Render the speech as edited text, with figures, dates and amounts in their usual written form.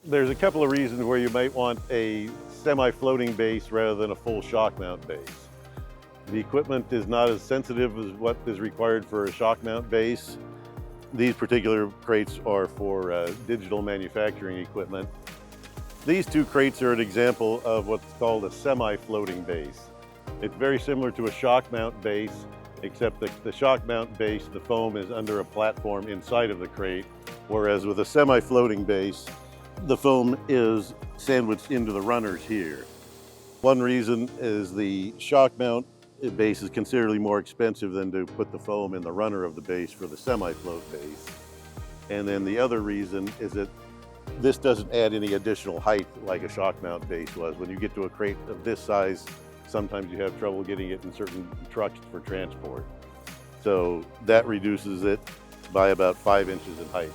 There's a couple of reasons where you might want a semi-floating base rather than a full shock mount base. The equipment is not as sensitive as what is required for a shock mount base. These particular crates are for digital manufacturing equipment. These two crates are an example of what's called a semi-floating base. It's very similar to a shock mount base, except that the shock mount base, the foam is under a platform inside of the crate, whereas with a semi-floating base, the foam is sandwiched into the runners here. One reason is the shock mount base is considerably more expensive than to put the foam in the runner of the base for the semi-float base. And then the other reason is that this doesn't add any additional height like a shock mount base was. When you get to a crate of this size, sometimes you have trouble getting it in certain trucks for transport. So that reduces it by about 5 inches in height.